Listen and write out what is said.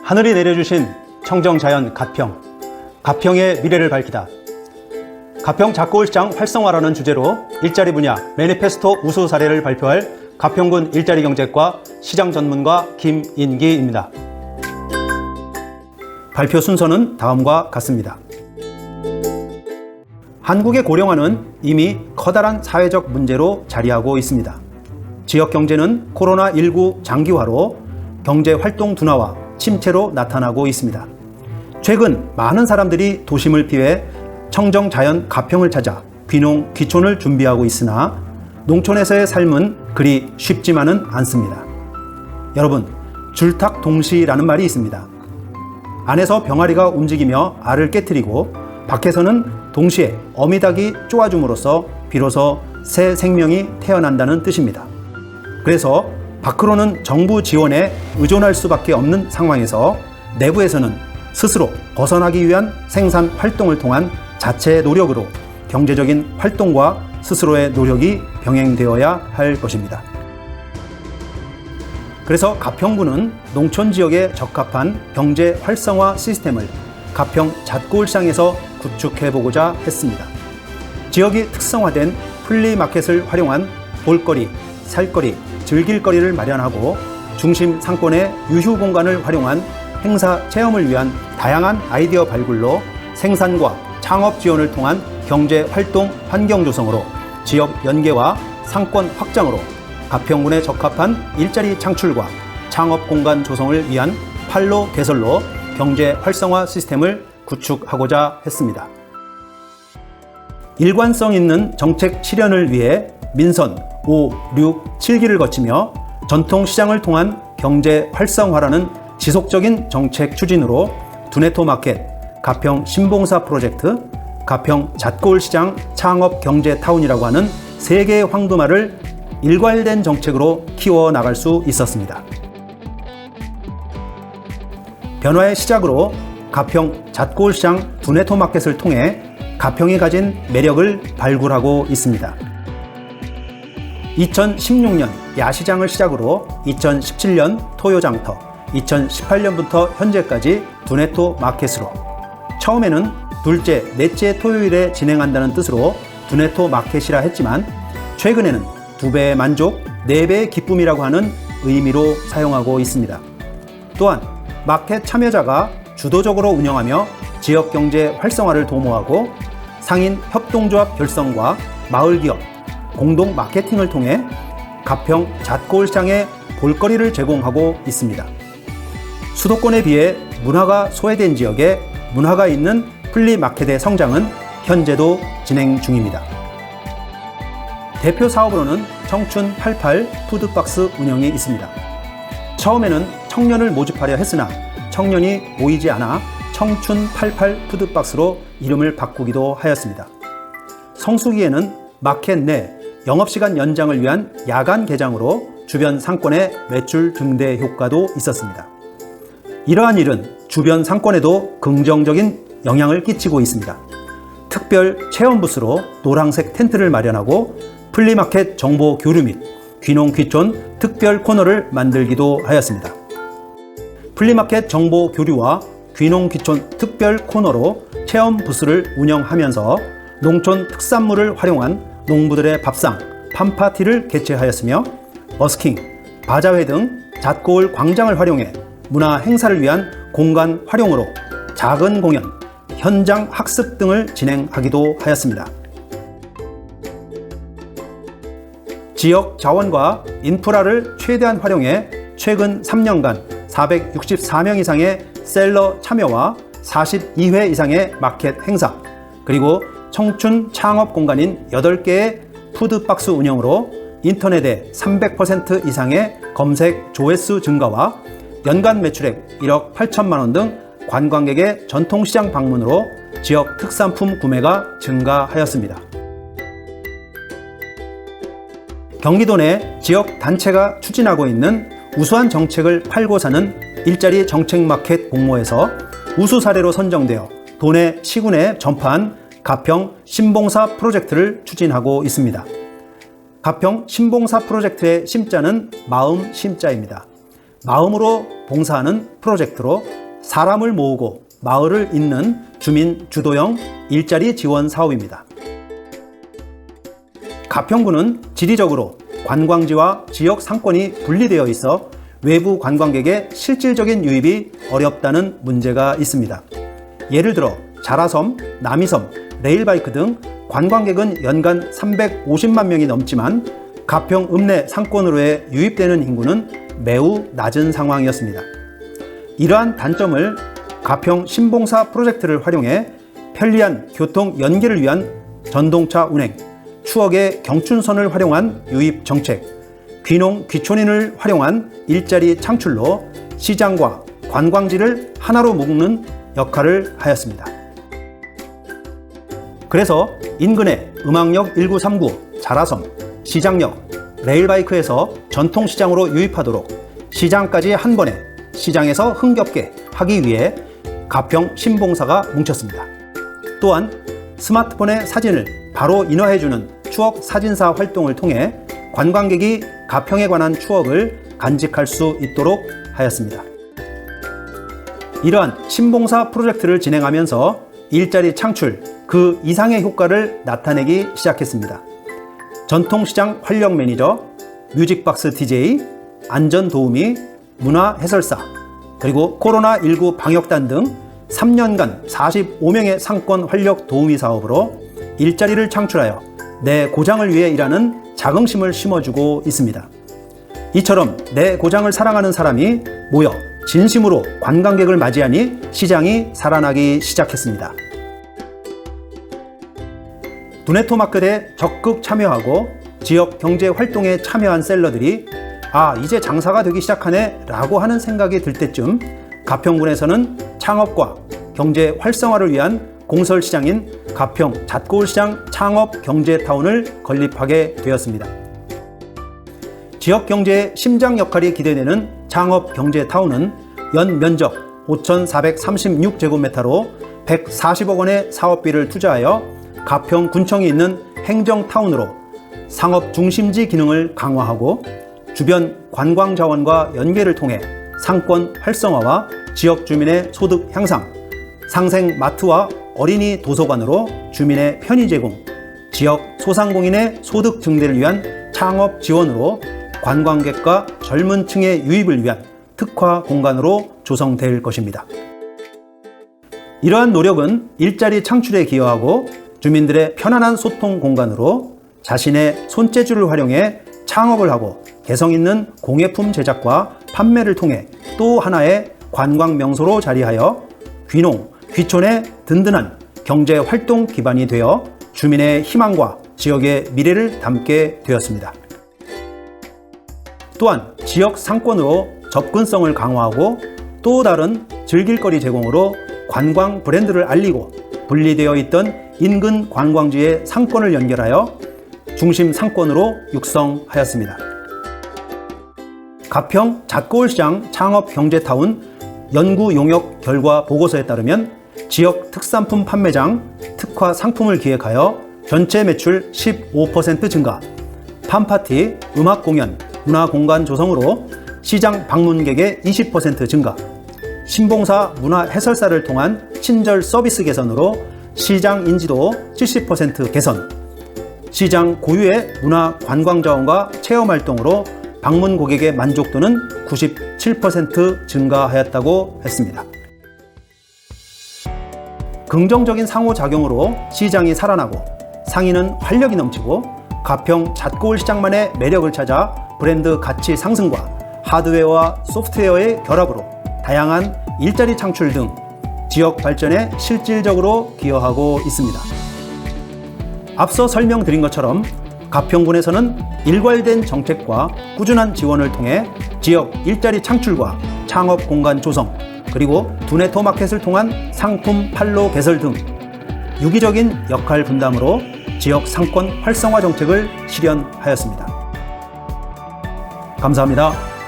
하늘이 내려주신 청정자연 가평, 가평의 미래를 밝히다. 가평 작고울시장 활성화라는 주제로 일자리 분야 매니페스토 우수 사례를 발표할 가평군 일자리경제과 시장 전문가 김인기입니다. 발표 순서는 다음과 같습니다. 한국의 고령화는 이미 커다란 사회적 문제로 자리하고 있습니다. 지역 경제는 코로나19 장기화로 경제 활동 둔화와 침체로 나타나고 있습니다. 최근 많은 사람들이 도심을 피해 청정 자연 가평을 찾아 귀농 귀촌을 준비하고 있으나 농촌에서의 삶은 그리 쉽지만은 않습니다. 여러분, 줄탁동시라는 말이 있습니다. 안에서 병아리가 움직이며 알을 깨트리고 밖에서는 동시에 어미닭이 쪼아줌으로써 비로소 새 생명이 태어난다는 뜻입니다. 그래서 밖으로는 정부 지원에 의존할 수밖에 없는 상황에서 내부에서는 스스로 벗어나기 위한 생산 활동을 통한 자체 노력으로 경제적인 활동과 스스로의 노력이 병행되어야 할 것입니다. 그래서 가평군은 농촌 지역에 적합한 경제 활성화 시스템을 가평 잣고울시장에서 구축해보고자 했습니다. 지역이 특성화된 플리마켓을 활용한 볼거리, 살거리, 즐길거리를 마련하고 중심 상권의 유휴 공간을 활용한 행사 체험을 위한 다양한 아이디어 발굴로 생산과 창업 지원을 통한 경제 활동 환경 조성으로 지역 연계와 상권 확장으로 가평군에 적합한 일자리 창출과 창업 공간 조성을 위한 판로 개설로 경제 활성화 시스템을 구축하고자 했습니다. 일관성 있는 정책 실현을 위해 민선 5, 6, 7기를 거치며 전통시장을 통한 경제 활성화라는 지속적인 정책 추진으로 두네토마켓, 가평 신봉사 프로젝트, 가평 잣고울시장 창업경제타운이라고 하는 3개의 황금알을 일괄된 정책으로 키워나갈 수 있었습니다. 변화의 시작으로 가평 잣고울시장 두네토마켓을 통해 가평이 가진 매력을 발굴하고 있습니다. 2016년 야시장을 시작으로 2017년 토요장터, 2018년부터 현재까지 두네토마켓으로 처음에는 둘째, 넷째 토요일에 진행한다는 뜻으로 두네토마켓이라 했지만 최근에는 2배의 만족, 4배의 기쁨이라고 하는 의미로 사용하고 있습니다. 또한 마켓 참여자가 주도적으로 운영하며 지역경제 활성화를 도모하고 상인 협동조합 결성과 마을기업, 공동 마케팅을 통해 가평 잣고울시장에 볼거리를 제공하고 있습니다. 수도권에 비해 문화가 소외된 지역에 문화가 있는 플리마켓의 성장은 현재도 진행 중입니다. 대표 사업으로는 청춘 88 푸드박스 운영이 있습니다. 처음에는 청년을 모집하려 했으나 청년이 모이지 않아 청춘 88 푸드박스로 이름을 바꾸기도 하였습니다. 성수기에는 마켓 내 영업시간 연장을 위한 야간 개장으로 주변 상권의 매출 증대 효과도 있었습니다. 이러한 일은 주변 상권에도 긍정적인 영향을 끼치고 있습니다. 특별 체험 부스로 노란색 텐트를 마련하고 플리마켓 정보 교류 및 귀농 귀촌 특별 코너를 만들기도 하였습니다. 플리마켓 정보 교류와 귀농 귀촌 특별 코너로 체험 부스를 운영하면서 농촌 특산물을 활용한 농부들의 밥상, 팜파티를 개최하였으며 버스킹, 바자회 등 잣고울 광장을 활용해 문화 행사를 위한 공간 활용으로 작은 공연, 현장 학습 등을 진행하기도 하였습니다. 지역 자원과 인프라를 최대한 활용해 최근 3년간 464명 이상의 셀러 참여와 42회 이상의 마켓 행사, 그리고 청춘 창업 공간인 8개의 푸드박스 운영으로 인터넷에 300% 이상의 검색 조회수 증가와 연간 매출액 1억 8천만 원 등 관광객의 전통시장 방문으로 지역 특산품 구매가 증가하였습니다. 경기도 내 지역 단체가 추진하고 있는 우수한 정책을 팔고 사는 일자리 정책 마켓 공모에서 우수 사례로 선정되어 도내 시군에 전파한 가평 신봉사 프로젝트를 추진하고 있습니다. 가평 신봉사 프로젝트의 심자는 마음 심자입니다. 마음으로 봉사하는 프로젝트로 사람을 모으고 마을을 잇는 주민 주도형 일자리 지원 사업입니다. 가평구는 지리적으로 관광지와 지역 상권이 분리되어 있어 외부 관광객의 실질적인 유입이 어렵다는 문제가 있습니다. 예를 들어 자라섬, 남이섬, 레일바이크 등 관광객은 연간 350만 명이 넘지만 가평 읍내 상권으로의 유입되는 인구는 매우 낮은 상황이었습니다. 이러한 단점을 가평 신봉사 프로젝트를 활용해 편리한 교통 연계를 위한 전동차 운행, 추억의 경춘선을 활용한 유입 정책, 귀농 귀촌인을 활용한 일자리 창출로 시장과 관광지를 하나로 묶는 역할을 하였습니다. 그래서 인근의 음악역 1939, 자라섬, 시장역, 레일바이크에서 전통시장으로 유입하도록 시장까지 한 번에 시장에서 흥겹게 하기 위해 가평 신봉사가 뭉쳤습니다. 또한 스마트폰의 사진을 바로 인화해주는 추억 사진사 활동을 통해 관광객이 가평에 관한 추억을 간직할 수 있도록 하였습니다. 이러한 신봉사 프로젝트를 진행하면서 일자리 창출 그 이상의 효과를 나타내기 시작했습니다. 전통시장 활력 매니저, 뮤직박스 DJ, 안전도우미, 문화해설사, 그리고 코로나19 방역단 등 3년간 45명의 상권 활력 도우미 사업으로 일자리를 창출하여 내 고장을 위해 일하는 자긍심을 심어주고 있습니다. 이처럼 내 고장을 사랑하는 사람이 모여 진심으로 관광객을 맞이하니 시장이 살아나기 시작했습니다. 두네토마켓에 적극 참여하고 지역 경제 활동에 참여한 셀러들이 이제 장사가 되기 시작하네 라고 하는 생각이 들 때쯤 가평군에서는 창업과 경제 활성화를 위한 공설시장인 가평 잣고울시장 창업경제타운을 건립하게 되었습니다. 지역 경제의 심장 역할이 기대되는 창업경제타운은 연 면적 5,436제곱미터로 140억 원의 사업비를 투자하여 가평군청이 있는 행정타운으로 상업 중심지 기능을 강화하고 주변 관광자원과 연계를 통해 상권 활성화와 지역 주민의 소득 향상, 상생 마트와 어린이 도서관으로 주민의 편의 제공, 지역 소상공인의 소득 증대를 위한 창업 지원으로 관광객과 젊은 층의 유입을 위한 특화 공간으로 조성될 것입니다. 이러한 노력은 일자리 창출에 기여하고 주민들의 편안한 소통 공간으로 자신의 손재주를 활용해 창업을 하고 개성 있는 공예품 제작과 판매를 통해 또 하나의 관광 명소로 자리하여 귀농, 귀촌의 든든한 경제 활동 기반이 되어 주민의 희망과 지역의 미래를 담게 되었습니다. 또한 지역 상권으로 접근성을 강화하고 또 다른 즐길거리 제공으로 관광 브랜드를 알리고 분리되어 있던 인근 관광지의 상권을 연결하여 중심 상권으로 육성하였습니다. 가평 잣고울시장 창업경제타운 연구 용역 결과 보고서에 따르면 지역 특산품 판매장, 특화 상품을 기획하여 전체 매출 15% 증가, 팜파티, 음악 공연, 문화공간 조성으로 시장 방문객의 20% 증가, 신봉사 문화 해설사를 통한 친절 서비스 개선으로 시장 인지도 70% 개선, 시장 고유의 문화 관광 자원과 체험 활동으로 방문 고객의 만족도는 97% 증가하였다고 했습니다. 긍정적인 상호작용으로 시장이 살아나고 상인은 활력이 넘치고 가평 잣고울시장만의 매력을 찾아 브랜드 가치 상승과 하드웨어와 소프트웨어의 결합으로 다양한 일자리 창출 등 지역 발전에 실질적으로 기여하고 있습니다. 앞서 설명드린 것처럼 가평군에서는 일괄된 정책과 꾸준한 지원을 통해 지역 일자리 창출과 창업 공간 조성, 그리고 두네토마켓을 통한 상품 판로 개설 등 유기적인 역할 분담으로 지역 상권 활성화 정책을 실현하였습니다. 감사합니다.